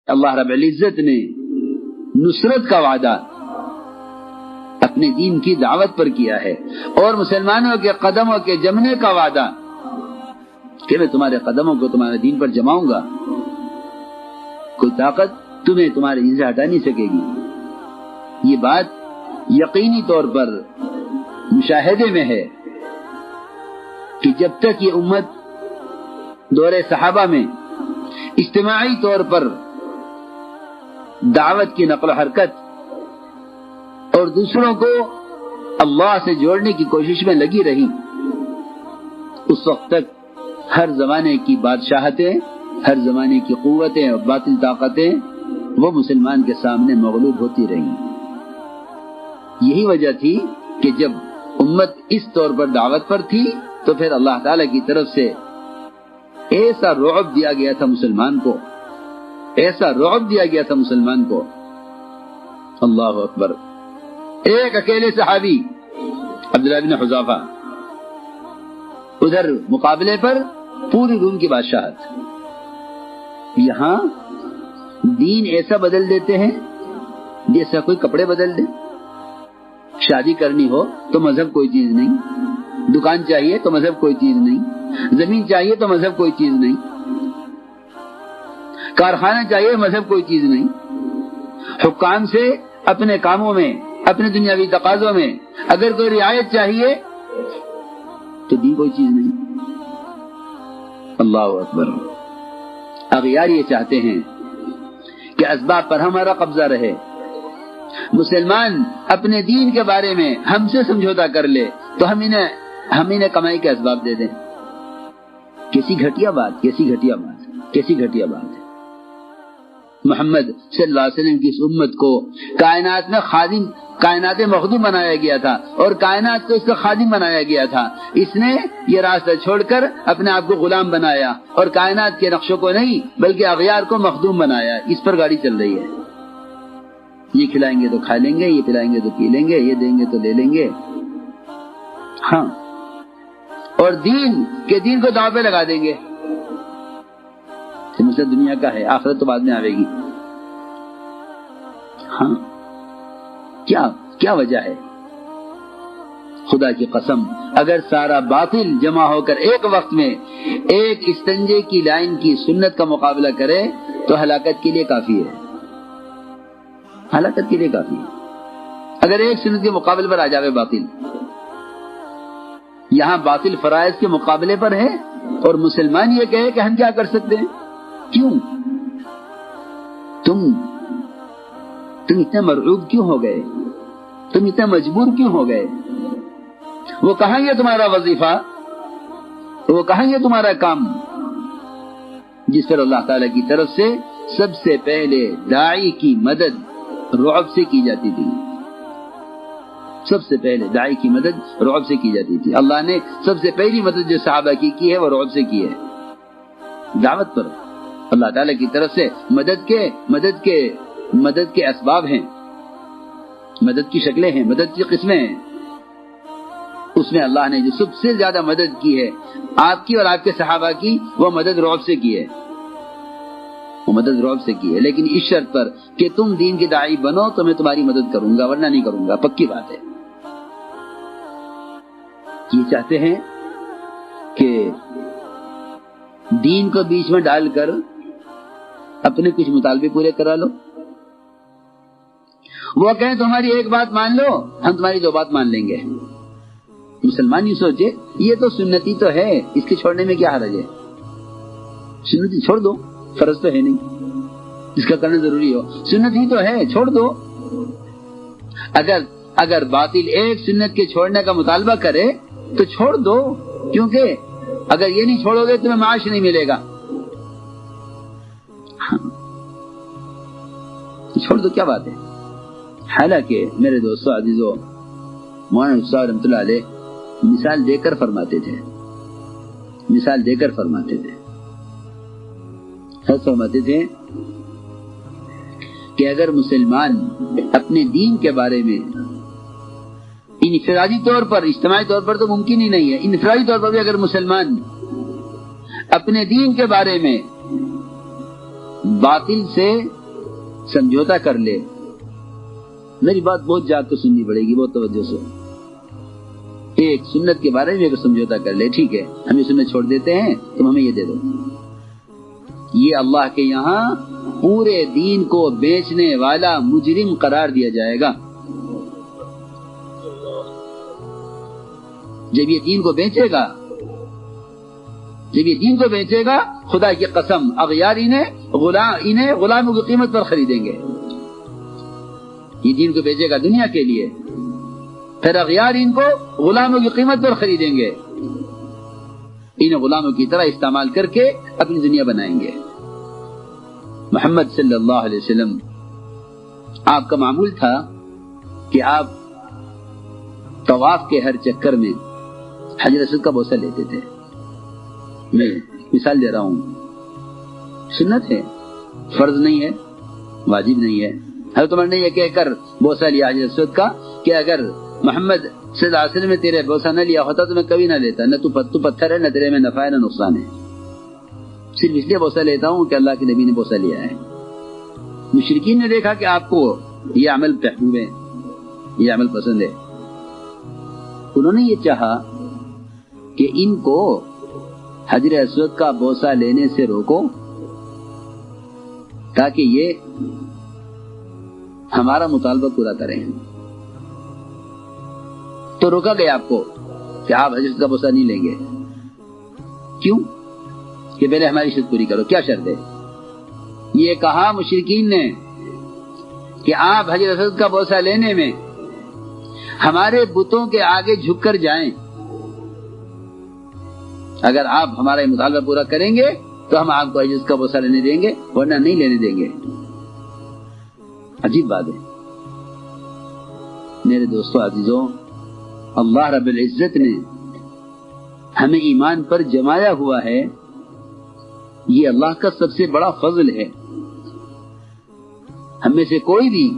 اللہ رب العزت نے نصرت کا وعدہ اپنے دین کی دعوت پر کیا ہے، اور مسلمانوں کے قدموں کے جمنے کا وعدہ کہ میں تمہارے قدموں کو تمہارے دین پر جماؤں گا، کوئی طاقت تمہیں تمہارے دین سے ہٹا نہیں سکے گی۔ یہ بات یقینی طور پر مشاہدے میں ہے کہ جب تک یہ امت دور صحابہ میں اجتماعی طور پر دعوت کی نقل و حرکت اور دوسروں کو اللہ سے جوڑنے کی کوشش میں لگی رہی، اس وقت تک ہر زمانے کی بادشاہتیں، ہر زمانے کی قوتیں اور باطل طاقتیں وہ مسلمان کے سامنے مغلوب ہوتی رہیں۔ یہی وجہ تھی کہ جب امت اس طور پر دعوت پر تھی تو پھر اللہ تعالی کی طرف سے ایسا رعب دیا گیا تھا مسلمان کو، ایسا رعب دیا گیا تھا مسلمان کو، اللہ اکبر۔ ایک اکیلے صحابی عبداللہ بن حذافہ، ادھر مقابلے پر پوری روم کی بادشاہت، یہاں دین ایسا بدل دیتے ہیں جیسا کوئی کپڑے بدل دے۔ شادی کرنی ہو تو مذہب کوئی چیز نہیں، دکان چاہیے تو مذہب کوئی چیز نہیں، زمین چاہیے تو مذہب کوئی چیز نہیں، کارخانہ چاہیے مذہب کوئی چیز نہیں، حکام سے اپنے کاموں میں، اپنے دنیاوی تقاضوں میں اگر کوئی رعایت چاہیے تو دین کوئی چیز نہیں۔ اللہ اکبر۔ اغیار یہ چاہتے ہیں کہ اسباب پر ہمارا قبضہ رہے، مسلمان اپنے دین کے بارے میں ہم سے سمجھوتا کر لے تو ہم انہیں کمائی کے اسباب دے دیں۔ کیسی گھٹیا بات، کیسی گھٹیا بات، کیسی گھٹیا بات ہے۔ محمد صلی اللہ علیہ وسلم کی اس امت کو کائنات میں خادم، کائنات مخدوم بنایا گیا تھا اور کائنات کو اس کا خادم بنایا گیا تھا۔ اس نے یہ راستہ چھوڑ کر اپنے آپ کو غلام بنایا اور کائنات کے نقشوں کو نہیں بلکہ اغیار کو مخدوم بنایا۔ اس پر گاڑی چل رہی ہے، یہ کھلائیں گے تو کھا لیں گے، یہ پلائیں گے تو پی لیں گے، یہ دیں گے تو لے لیں گے، ہاں، اور دین کو داؤ پہ لگا دیں گے۔ مسئلہ دنیا کا ہے، آخرت تو بعد میں آئے گی۔ ہاں، کیا وجہ ہے؟ خدا کی قسم، اگر سارا باطل جمع ہو کر ایک وقت میں ایک استنجے کی لائن کی سنت کا مقابلہ کرے تو ہلاکت کے لیے کافی ہے، ہلاکت کے لیے کافی ہے۔ اگر ایک سنت کے مقابلے پر آ جاوے باطل، یہاں باطل فرائض کے مقابلے پر ہے اور مسلمان یہ کہے کہ ہم کیا کر سکتے ہیں؟ کیوں تم اتنے مرعوب کیوں ہو گئے؟ تم اتنے مجبور کیوں ہو گئے؟ وہ کہاں یہ تمہارا وظیفہ، وہ کہاں یہ تمہارا کام جس پر اللہ تعالی کی طرف سے سب سے پہلے داعی کی مدد رعب سے کی جاتی تھی؟ سب سے پہلے داعی کی مدد رعب سے کی جاتی تھی۔ اللہ نے سب سے پہلی مدد جو صحابہ کی ہے وہ رعب سے کی ہے۔ دعوت پر اللہ تعالی کی طرف سے مدد کے اسباب ہیں، مدد کی شکلیں ہیں، مدد کی قسمیں ہیں۔ اس میں اللہ نے جو سب سے زیادہ مدد کی ہے آپ کی اور آپ کے صحابہ کی، وہ مدد رعب سے کی ہے، وہ مدد رعب سے کی ہے، لیکن اس شرط پر کہ تم دین کے داعی بنو تو میں تمہاری مدد کروں گا، ورنہ نہیں کروں گا، پکی بات ہے۔ یہ چاہتے ہیں کہ دین کو بیچ میں ڈال کر اپنے کچھ مطالبے پورے کرا لو، وہ کہیں تمہاری ایک بات مان لو، ہم تمہاری دو بات مان لیں گے۔ مسلمان یہ سوچے یہ تو سنتی تو ہے، اس کے چھوڑنے میں کیا حرج ہے؟ سنتی چھوڑ دو، فرض تو ہے نہیں اس کا کرنا ضروری ہو، سنت ہی تو ہے، چھوڑ دو۔ اگر باطل ایک سنت کے چھوڑنے کا مطالبہ کرے تو چھوڑ دو، کیونکہ اگر یہ نہیں چھوڑو گے تمہیں معاش نہیں ملے گا، چھوڑ دو، کیا بات ہے۔ حالانکہ میرے دوستو عزیزو، مولانا استاد رحمۃ اللہ علیہ مثال دے کر فرماتے تھے، مثال دے کر فرماتے تھے، فرماتے تھے کہ اگر مسلمان اپنے دین کے بارے میں انفرادی طور پر، اجتماعی طور پر تو ممکن ہی نہیں ہے، انفرادی طور پر بھی اگر مسلمان اپنے دین کے بارے میں باطل سے سمجھوتا کر لے. میری بات بہت جاگ کر سننی پڑے گی، بہت توجہ سے. ایک سنت کے بارے میں سمجھوتا کر لے، ٹھیک ہے ہم یہ سنت چھوڑ دیتے ہیں، تم ہمیں یہ دے دو. یہ اللہ کے یہاں پورے دین کو بیچنے والا مجرم قرار دیا جائے گا. جب یہ دین کو بیچے گا، خدا کی قسم اغیار انہیں غلاموں کی قیمت پر خریدیں گے. یہ دین کو بیچے گا دنیا کے لیے، پھر اغیار ان کو غلاموں کی قیمت پر خریدیں گے. انہیں غلاموں کی طرح استعمال کر کے اپنی دنیا بنائیں گے. محمد صلی اللہ علیہ وسلم آپ کا معمول تھا کہ آپ طواف کے ہر چکر میں حجر اسود کا بوسہ لیتے تھے. میں مثال دے رہا ہوں، سنت ہے، فرض نہیں ہے، واجب نہیں ہے. حضرت عمر نے یہ کہہ کر بوسہ لیا حجر اسود کا کہ اگر محمد صلی اللہ علیہ وسلم نے تیرے بوسہ نہ لیا ہوتا تو میں کبھی نہ لیتا. نہ تو پتھر ہے، نہ تیرے میں نفع ہے نہ نقصان ہے، صرف اس لیے بوسہ لیتا ہوں کہ اللہ کے نبی نے بوسہ لیا ہے. مشرکین نے دیکھا کہ آپ کو یہ عمل محبوب ہے، یہ عمل پسند ہے. انہوں نے یہ چاہا کہ ان کو حجر اسود کا بوسہ لینے سے روکو تاکہ یہ ہمارا مطالبہ پورا کریں. تو روکا گیا آپ کو کہ آپ حجر اسود کا بوسہ نہیں لیں گے. کیوں؟ کہ پہلے ہماری شرط پوری کرو. کیا شرط ہے؟ یہ کہا مشرکین نے کہ آپ حجر اسود کا بوسہ لینے میں ہمارے بتوں کے آگے جھک کر جائیں. اگر آپ ہمارا یہ مطالبہ پورا کریں گے تو ہم آپ کو حجر اسود کا بوسہ لینے دیں گے، ورنہ نہیں لینے دیں گے. عجیب بات ہے میرے دوستو عزیزوں. اللہ رب العزت نے ہمیں ایمان پر جمایا ہوا ہے، یہ اللہ کا سب سے بڑا فضل ہے. ہم میں سے کوئی بھی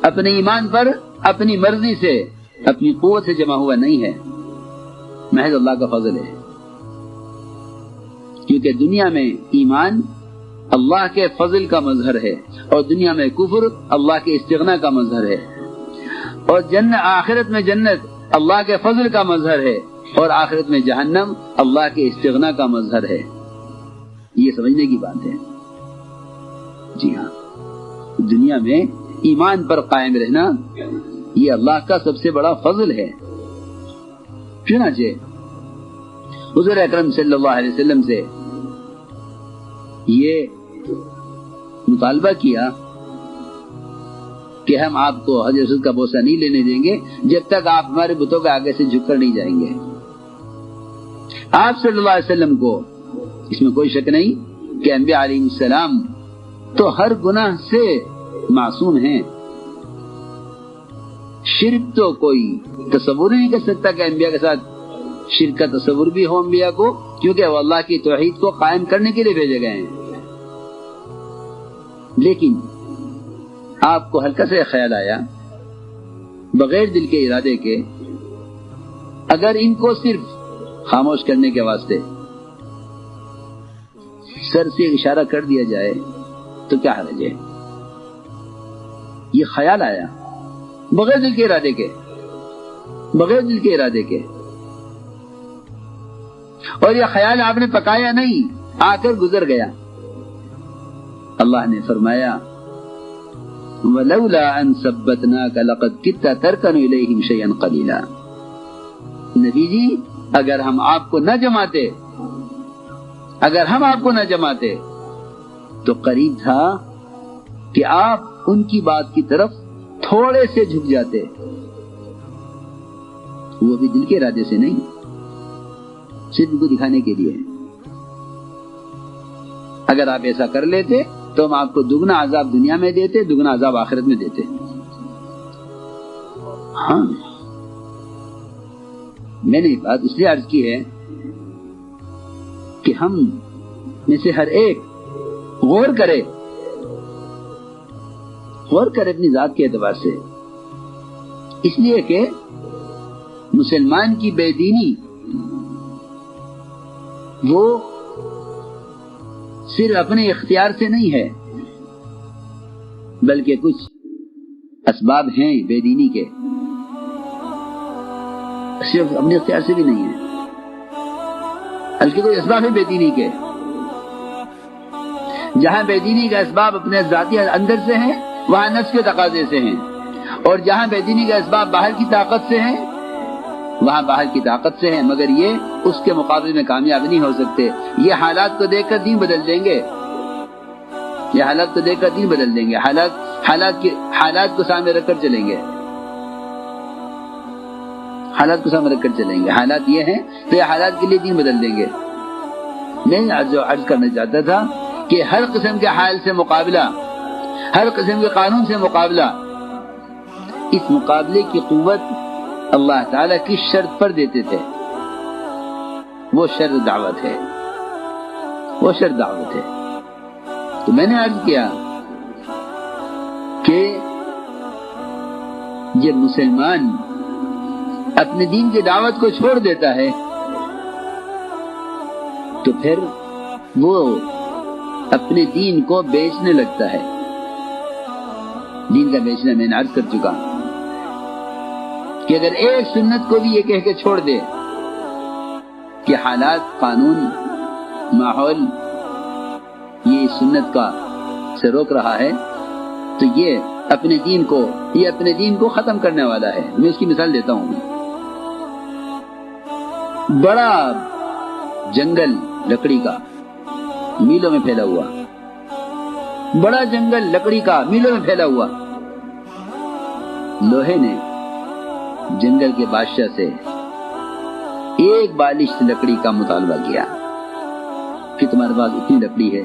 اپنے ایمان پر اپنی مرضی سے، اپنی قوت سے جمع ہوا نہیں ہے، محض اللہ کا فضل ہے. کیونکہ دنیا میں ایمان اللہ کے فضل کا مظہر ہے، اور دنیا میں کفر اللہ کے استغنا کا مظہر ہے، اور آخرت میں جنت اللہ کے فضل کا مظہر ہے، اور آخرت میں جہنم اللہ کے استغنا کا مظہر ہے. یہ سمجھنے کی بات ہے. جی ہاں، دنیا میں ایمان پر قائم رہنا یہ اللہ کا سب سے بڑا فضل ہے. چنانچہ حضور اکرم صلی اللہ علیہ وسلم سے یہ مطالبہ کیا کہ ہم آپ کو حجر اسود کا بوسہ نہیں لینے دیں گے جب تک آپ ہمارے بتوں کے آگے سے جھک کر نہیں جائیں گے. آپ صلی اللہ علیہ وسلم کو اس میں کوئی شک نہیں کہ انبیاء علیہ السلام تو ہر گناہ سے معصوم ہیں. شرک تو کوئی تصور نہیں کر سکتا کہ انبیاء کے ساتھ شرک کا تصور بھی ہو انبیاء کو، کیونکہ وہ اللہ کی توحید کو قائم کرنے کے لیے بھیجے گئے ہیں. لیکن آپ کو ہلکا سے خیال آیا بغیر دل کے ارادے کے، اگر ان کو صرف خاموش کرنے کے واسطے سر سے اشارہ کر دیا جائے تو کیا حرج ہے؟ یہ خیال آیا بغیر دل کے ارادے کے، بغیر دل کے ارادے کے. اور یہ خیال آپ نے پکایا نہیں، آ کر گزر گیا. اللہ نے فرمایا وَلَوْلَا أَن ثَبَّتْنَاكَ لَقَدْ كِدتَّ تَرْكَنُ إِلَيْهِمْ شَيْئًا قَلِيلًا. نبی جی اگر ہم آپ کو نہ جماتے، اگر ہم آپ کو نہ جماتے تو قریب تھا کہ آپ ان کی بات کی طرف تھوڑے سے جھک جاتے، وہ بھی دل کے ارادے سے نہیں، صرف ان کو دکھانے کے لیے. اگر آپ ایسا کر لیتے تو ہم آپ کو دگنا عذاب دنیا میں دیتے، دگنا عذاب آخرت میں دیتے. ہاں میں نے بات اس لیے عرض کی ہے کہ ہم میں سے ہر ایک غور کرے اپنی ذات کے اعتبار سے. اس لیے کہ مسلمان کی بے دینی وہ صرف اپنے اختیار سے نہیں ہے، بلکہ کچھ اسباب ہیں بے دینی کے، صرف اپنے اختیار سے بھی نہیں ہے، بلکہ کوئی اسباب ہے بے دینی کے۔ جہاں بے دینی کا اسباب اپنے ذاتی اندر سے ہیں وہاں نفس کے تقاضے سے ہیں، اور جہاں بے دینی کا اسباب باہر کی طاقت سے ہیں وہاں باہر کی طاقت سے ہیں، مگر یہ اس کے مقابلے میں کامیاب نہیں ہو سکتے۔ یہ حالات کو دیکھ کر دین بدل دیں گے، یہ حالات کو دیکھ کر دین بدل دیں گے، حالات کو سامنے رکھ کر چلیں گے، حالات کو سامنے رکھ کر چلیں گے۔ حالات یہ ہیں تو یہ حالات کے لیے دین بدل دیں گے۔ میں جو عرض کرنا چاہتا تھا کہ ہر قسم کے حال سے مقابلہ، ہر قسم کے قانون سے مقابلہ، اس مقابلے کی قوت اللہ تعالیٰ کی شرط پر دیتے تھے، وہ شرط دعوت ہے، وہ شرط دعوت ہے۔ تو میں نے عرض کیا کہ جب مسلمان اپنے دین کی دعوت کو چھوڑ دیتا ہے تو پھر وہ اپنے دین کو بیچنے لگتا ہے۔ دین کا بیچنا میں نے عرض کر چکا کہ اگر ایک سنت کو بھی یہ کہہ کے چھوڑ دے کہ حالات، قانون، ماحول یہ سنت کا سے روک رہا ہے تو یہ اپنے دین کو ختم کرنے والا ہے۔ میں اس کی مثال دیتا ہوں۔ بڑا جنگل لکڑی کا میلوں میں پھیلا ہوا، بڑا جنگل لکڑی کا میلوں میں پھیلا ہوا، لوہے نے جنگل کے بادشاہ سے ایک بالش لکڑی کا مطالبہ کیا کہ تمہارے پاس اتنی لکڑی ہے،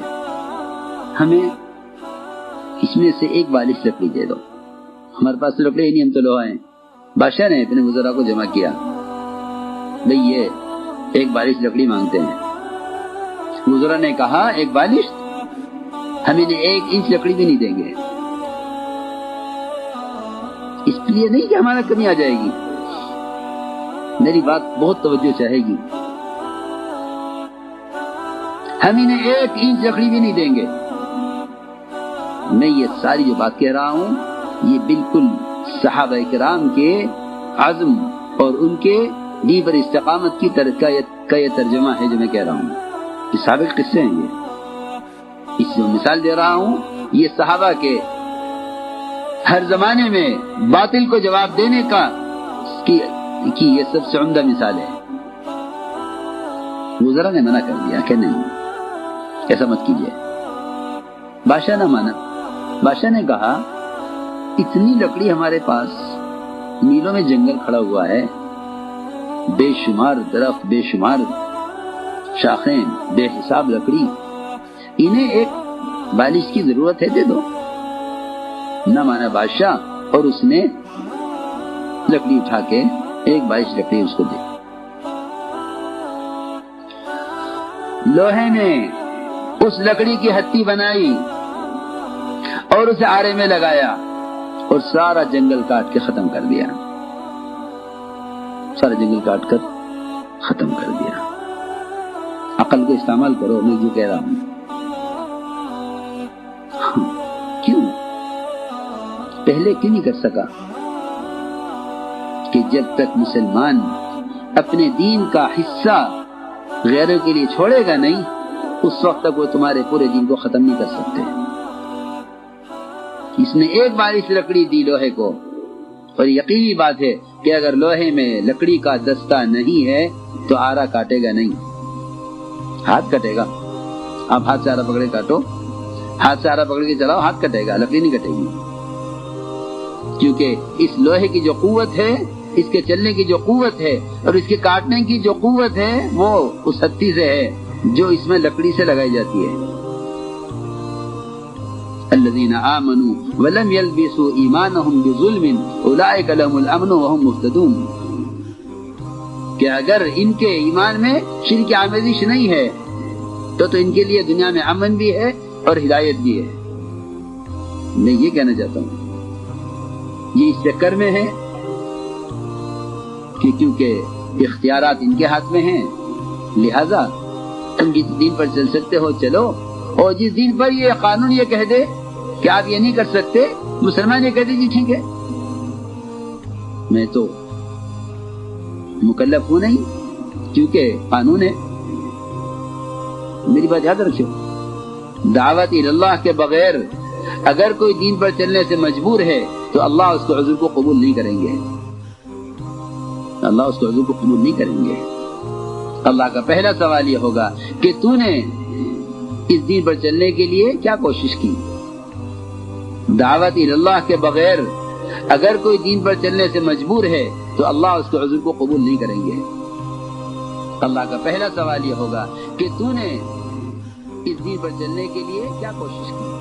ہمیں اس میں سے ایک بالش لکڑی دے دو۔ ہمارے پاس تو لکڑی ہی نہیں، ہم تو لوہا ہیں۔ بادشاہ نے اپنے وزراء کو جمع کیا، بھئی یہ ایک بالش لکڑی مانگتے ہیں۔ وزراء نے کہا ایک بالش؟ ہم انہیں 1 انچ لکڑی بھی نہیں دیں گے۔ اس لیے نہیں کہ ہمارا کمی آ جائے گی، میری بات بہت توجہ چاہے گی، ہم انہیں 1 انچ لکڑی بھی نہیں دیں گے۔ میں یہ ساری جو بات کہہ رہا ہوں یہ بالکل صحابہ کرام کے عزم اور ان کے دین پر استقامت کی کا یہ ترجمہ ہے جو میں کہہ رہا ہوں۔ یہ سابق قصے ہیں، یہ اس جو مثال دے رہا ہوں یہ صحابہ کے ہر زمانے میں باطل کو جواب دینے کی یہ سب سے عمدہ مثال ہے۔ وزراء نے منع کر دیا کہ نہیں، ایسا مت کیجیے۔ بادشاہ نہ مانا۔ بادشاہ نے کہا اتنی لکڑی ہمارے پاس، میلوں میں جنگل کھڑا ہوا ہے، بے شمار درخت، بے شمار شاخیں، بے حساب لکڑی، انہیں 1 بالش کی ضرورت ہے، دے دو۔ نہ مانا بادشاہ، اور اس نے لکڑی اٹھا کے 1 بالش لکڑی اس کو دی۔ لوہے نے اس لکڑی کی ہتھی بنائی اور اسے آرے میں لگایا اور سارا جنگل کاٹ کے ختم کر دیا، سارا جنگل کاٹ کر ختم کر دیا۔ عقل کو استعمال کرو، میں جو کہہ رہا ہوں۔ کیوں پہلے کیوں نہیں کر سکا؟ کہ جب تک مسلمان اپنے دین کا حصہ غیروں کے لیے چھوڑے گا نہیں، اس وقت تک وہ تمہارے پورے دین کو ختم نہیں کر سکتے۔ اس نے 1 بالش لکڑی دی لوہے کو، اور یقینی بات ہے کہ اگر لوہے میں لکڑی کا دستہ نہیں ہے تو آرا کاٹے گا نہیں، ہاتھ کٹے گا۔ آپ ہاتھ سے آرا پکڑے کاٹو، ہاتھ سے آرا پکڑ کے چلاؤ، ہاتھ کٹے گا، لکڑی نہیں کٹے گی، کیونکہ اس لوہے کی جو قوت ہے، اس کے چلنے کی جو قوت ہے اور اس کے کاٹنے کی جو قوت ہے وہ اس ہتھی سے ہے جو اس میں لکڑی سے لگائی جاتی ہے۔ الذين آمنوا ولم يلبسوا ایمانهم بظلم اولئک لهم الامن وهم مهتدون، کہ اگر ان کے ایمان میں شرک آمیزش نہیں ہے تو ان کے لیے دنیا میں امن بھی ہے اور ہدایت بھی ہے۔ میں یہ کہنا چاہتا ہوں یہ اس چکر میں ہے کہ کیونکہ اختیارات ان کے ہاتھ میں ہیں، لہذا تم جس دین پر چل سکتے ہو چلو، اور جس دین پر یہ قانون یہ کہہ دے کہ آپ یہ نہیں کر سکتے، مسلمان یہ کہتے جی ٹھیک ہے، میں تو مکلف ہوں نہیں کیونکہ قانون ہے۔ میری بات یاد رکھو، دعوت اللہ کے بغیر اگر کوئی دین پر چلنے سے مجبور ہے تو اللہ اس کو عذر کو قبول نہیں کریں گے، اللہ اس کو عذر کو قبول نہیں کریں گے۔ اللہ کا پہلا سوال یہ ہوگا کہ تو نے اس دین پر چلنے کے لیے کیا کوشش کی؟ دعوت اللہ کے بغیر اگر کوئی دین پر چلنے سے مجبور ہے تو اللہ اس کو عذر کو قبول نہیں کریں گے۔ اللہ کا پہلا سوال یہ ہوگا کہ تو نے اس دین پر چلنے کے لیے کیا کوشش کی؟